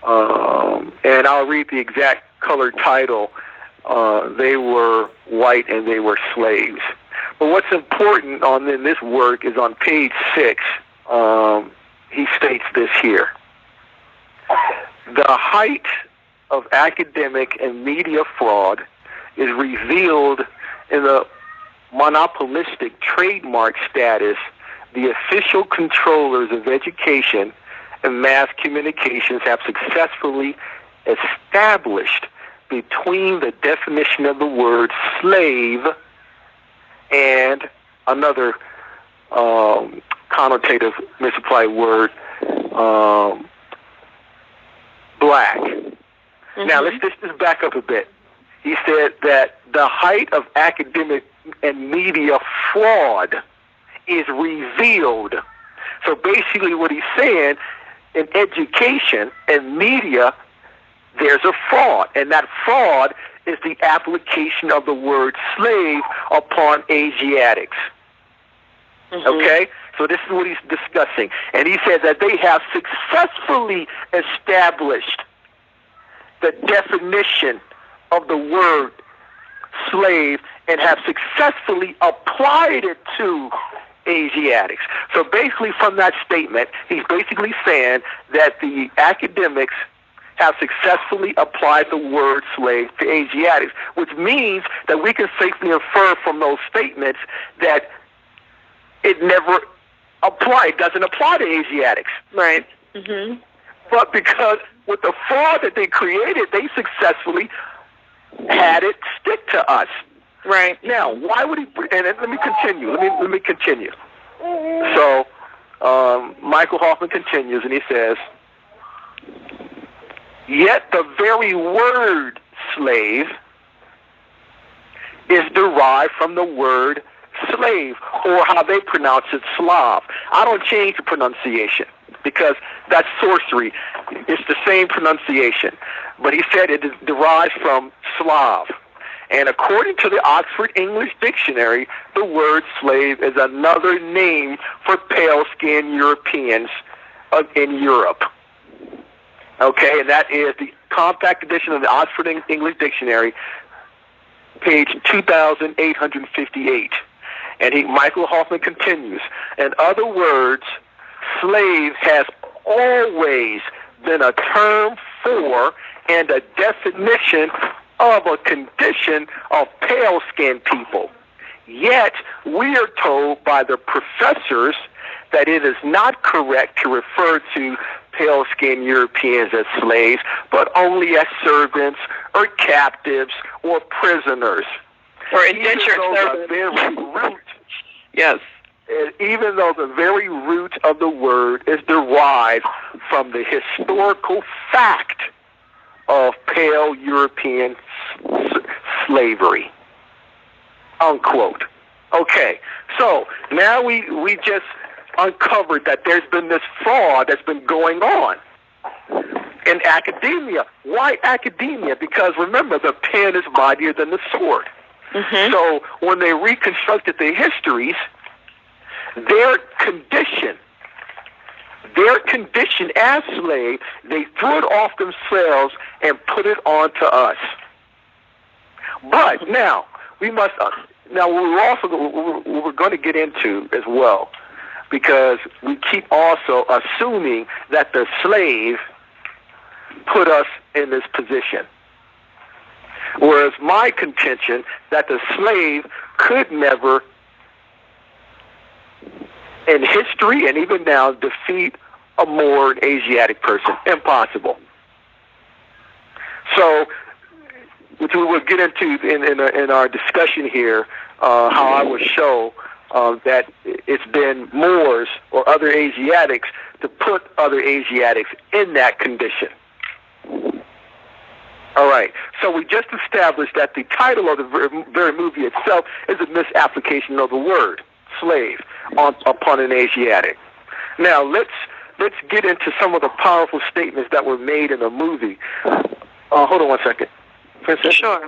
And I'll read the exact color title. They were white and they were slaves. But what's important in this work is on page 6, he states this here. The height of academic and media fraud is revealed in the monopolistic trademark status the official controllers of education and mass communications have successfully established between the definition of the word slave and another connotative misapplied word, black. Mm-hmm. Now, let's just back up a bit. He said that the height of academic and media fraud is revealed. So basically what he's saying, in education and media, there's a fraud, and that fraud is the application of the word slave upon Asiatics. Mm-hmm. Okay? So this is what he's discussing. And he says that they have successfully established the definition of the word slave and have successfully applied it to Asiatics. So basically from that statement, he's basically saying that the academics have successfully applied the word slave to Asiatics, which means that we can safely infer from those statements that it never doesn't apply to Asiatics. Right. Mm-hmm. But because with the fraud that they created, they successfully had it stick to us. Right. Now, why would he? And let me continue. Let me continue. So, Michael Hoffman continues, and he says, "Yet the very word slave is derived from the word slave, or how they pronounce it, Slav." I don't change the pronunciation because that's sorcery. It's the same pronunciation. But he said it derives from Slav. And according to the Oxford English Dictionary, the word slave is another name for pale-skinned Europeans in Europe. Okay, and that is the compact edition of the Oxford English Dictionary, page 2858. And Michael Hoffman continues, in other words, slave has always been a term for and a definition of a condition of pale-skinned people. Yet, we are told by the professors that it is not correct to refer to pale-skinned Europeans as slaves, but only as servants or captives or prisoners. Or indentured servants. Yes. Even though the very root of the word is derived from the historical fact of pale European slavery. Unquote. Okay, so now we just uncovered that there's been this fraud that's been going on in academia. Why academia? Because remember, the pen is mightier than the sword. Mm-hmm. So when they reconstructed the histories, their condition as slaves, they threw it off themselves and put it onto us. But now we're going to get into as well, because we keep also assuming that the slave put us in this position. Whereas my contention that the slave could never, in history and even now, defeat a more Asiatic person. Impossible. So, which we will get into in our discussion here, how I will show that it's been Moors or other Asiatics to put other Asiatics in that condition. All right, so we just established that the title of the very movie itself is a misapplication of the word slave upon an Asiatic. Now let's get into some of the powerful statements that were made in the movie. Hold on one second. Princess? Sure.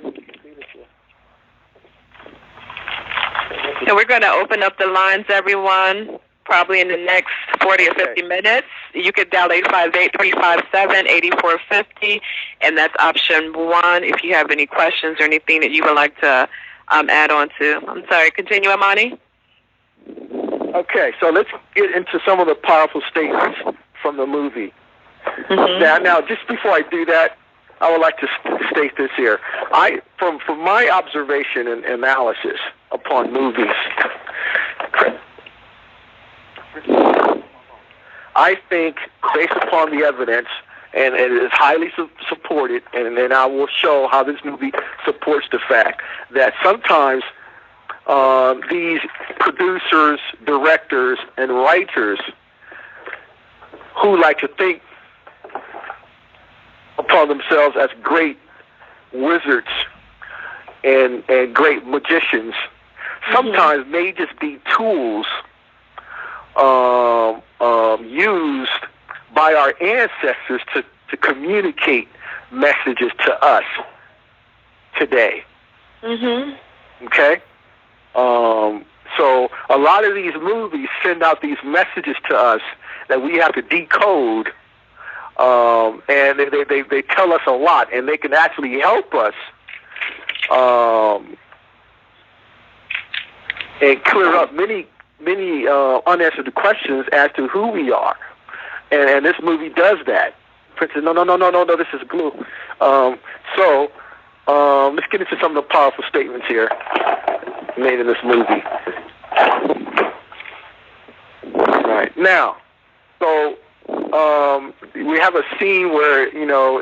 So we're going to open up the lines, everyone. probably in the next 40 or 50 minutes. You could dial 858-357-8450, and that's option 1 if you have any questions or anything that you would like to add on to. I'm sorry, continue, Amani. Okay, so let's get into some of the powerful statements from the movie. Mm-hmm. Now, just before I do that, I would like to state this here. From my observation and analysis upon movies, I think, based upon the evidence, and it is highly supported, and then I will show how this movie supports the fact that sometimes these producers, directors, and writers who like to think upon themselves as great wizards and great magicians, sometimes may just be tools used by our ancestors to communicate messages to us today. Mm-hmm. Okay? So a lot of these movies send out these messages to us that we have to decode, and they tell us a lot, and they can actually help us and clear up many unanswered questions as to who we are. And this movie does that. Prince says, no, this is glue. Let's get into some of the powerful statements here made in this movie. Right. Now, so we have a scene where,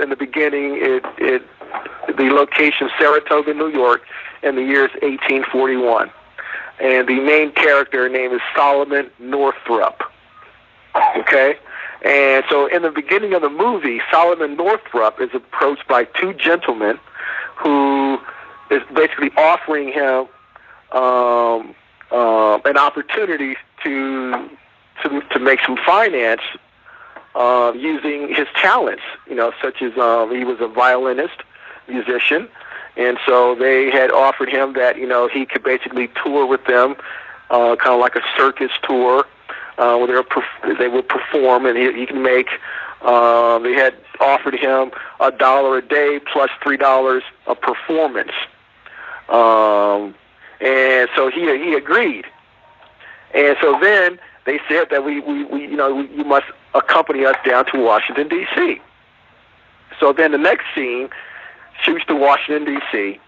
in the beginning, the location, Saratoga, New York, in the year is 1841. And the main character name is Solomon Northup. Okay? And so in the beginning of the movie, Solomon Northup is approached by two gentlemen who is basically offering him an opportunity to make some finance using his talents, such as he was a violinist, musician, and so they had offered him that he could basically tour with them, kind of like a circus tour, where they would perform, and he can make. They had offered him $1 a day plus $3 a performance, and so he agreed. And so then they said that you must accompany us down to Washington, D.C. So then the next scene shoots to Washington, D.C.,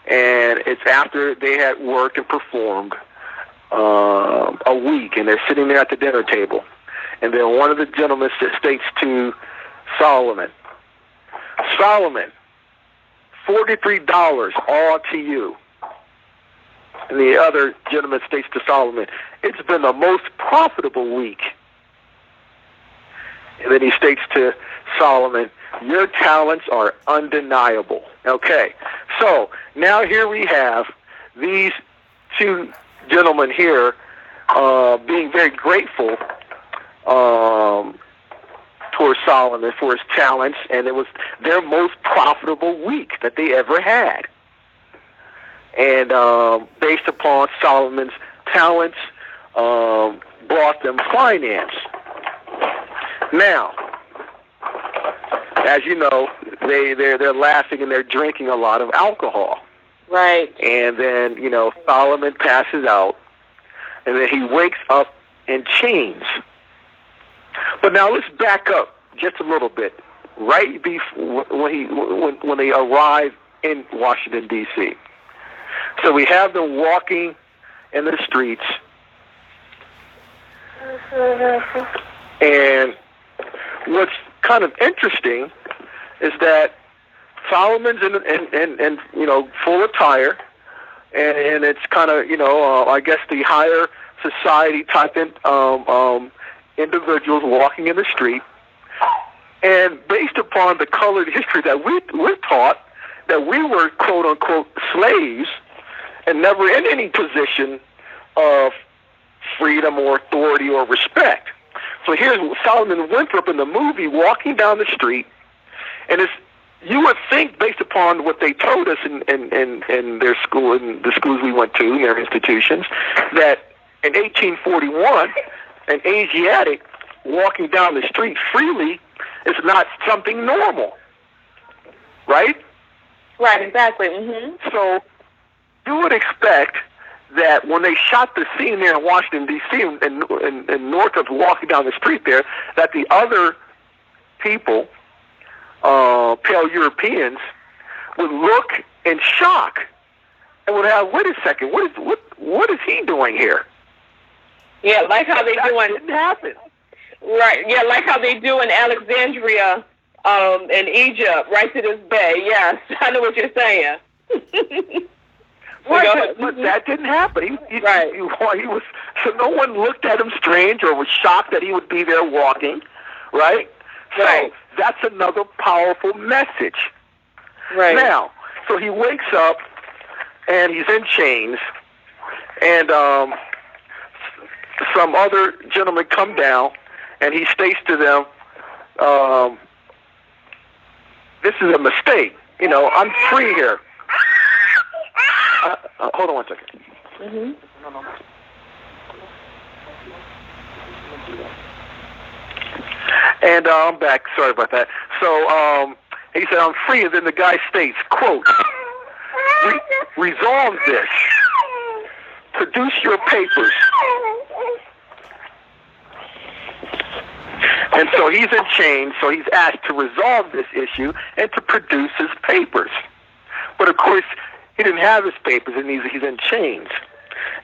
and it's after they had worked and performed a week, and they're sitting there at the dinner table. And then one of the gentlemen states to Solomon, $43, all to you. And the other gentleman states to Solomon, it's been the most profitable week. And then he states to Solomon, your talents are undeniable. Okay, so now here we have these two gentlemen here being very grateful towards Solomon for his talents, and it was their most profitable week that they ever had. And based upon Solomon's talents, brought them finance. Now, as you know, they're laughing and they're drinking a lot of alcohol. Right. And then, Solomon passes out, and then he wakes up in chains. But now let's back up just a little bit. Right before when they arrive in Washington, D.C. So we have them walking in the streets, and what's kind of interesting is that Solomon's in full attire, and it's kind of I guess the higher society type individuals walking in the street, and based upon the colored history that we're taught, that we were quote unquote slaves and never in any position of freedom or authority or respect. So here's Solomon Winthrop in the movie walking down the street, and you would think, based upon what they told us in their school, in the schools we went to, in their institutions, that in 1841 an Asiatic walking down the street freely is not something normal, right? Right, exactly. Mm-hmm. So you would expect that when they shot the scene there in Washington, D.C., and Northup's walking down the street there, that the other people, pale Europeans, would look in shock and would have, wait a second, what is he doing here? Yeah, like how they that do in... didn't happen. Right, yeah, like how they do in Alexandria, in Egypt, right to this day. Yes, I know what you're saying. Right, but that didn't happen. He was, so no one looked at him strange or was shocked that he would be there walking, right? Right. So that's another powerful message. Right. Now, so he wakes up and he's in chains, and some other gentlemen come down, and he states to them, "This is a mistake. You know, I'm free here." Hold on one second. Mm-hmm. And I'm back. Sorry about that. So he said, "I'm free," and then the guy states, quote, "Resolve this. Produce your papers." And so he's in chains, so he's asked to resolve this issue and to produce his papers. But of course, he didn't have his papers, and he's in chains.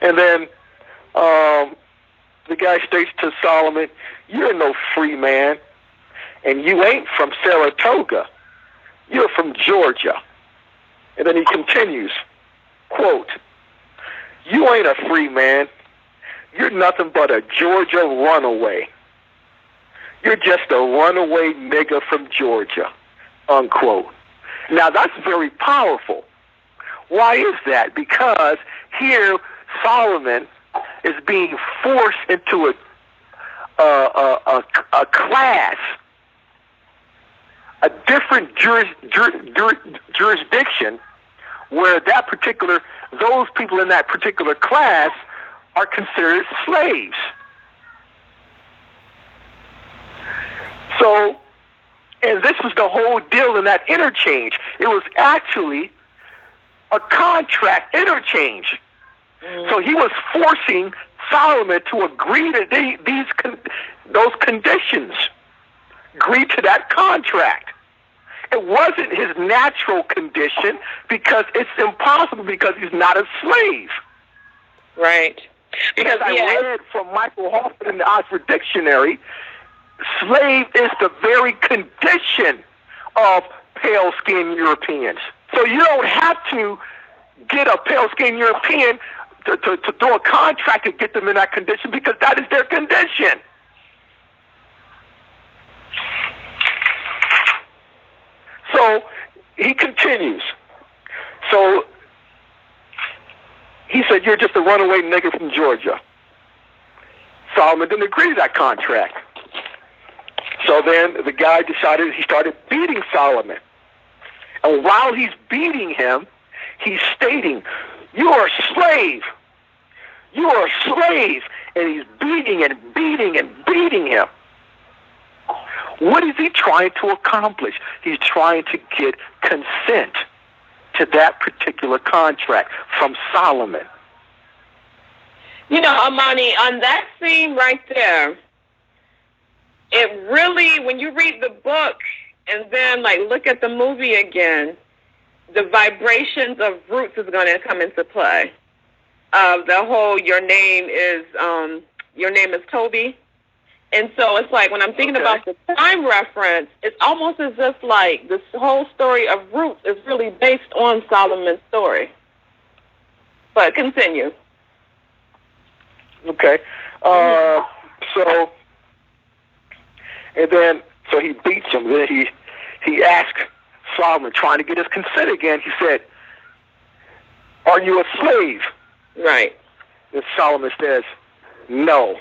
And then the guy states to Solomon, "You're no free man, and you ain't from Saratoga. You're from Georgia." And then he continues, quote, "You ain't a free man. You're nothing but a Georgia runaway. You're just a runaway nigger from Georgia," unquote. Now, that's very powerful. Why is that? Because here Solomon is being forced into a class, a different jurisdiction, where those people in that particular class are considered slaves. So, and this was the whole deal in that interchange. It was actually a contract interchange. So he was forcing Solomon to agree to those conditions, agree to that contract. It wasn't his natural condition because it's impossible because he's not a slave. Right. Because I read from Michael Hoffman in the Oxford Dictionary, slave is the very condition of pale-skinned Europeans. So you don't have to get a pale-skinned European to do a contract to get them in that condition because that is their condition. So he continues. So he said, "You're just a runaway nigger from Georgia." Solomon didn't agree to that contract. So then the guy decided, he started beating Solomon. And while he's beating him, he's stating, "You are a slave. You are a slave." And he's beating and beating and beating him. What is he trying to accomplish? He's trying to get consent to that particular contract from Solomon. You know, Amani, on that scene right there, it really, when you read the book and then like look at the movie again, the vibrations of roots is going to come into play. The whole your name is Toby. And so it's like when I'm thinking about the time reference, it's almost as if like this whole story of Roots is really based on Solomon's story. But continue. Okay. So he beats him. Then he asked Solomon, trying to get his consent again. He said, "Are you a slave?" Right. And Solomon says, "No."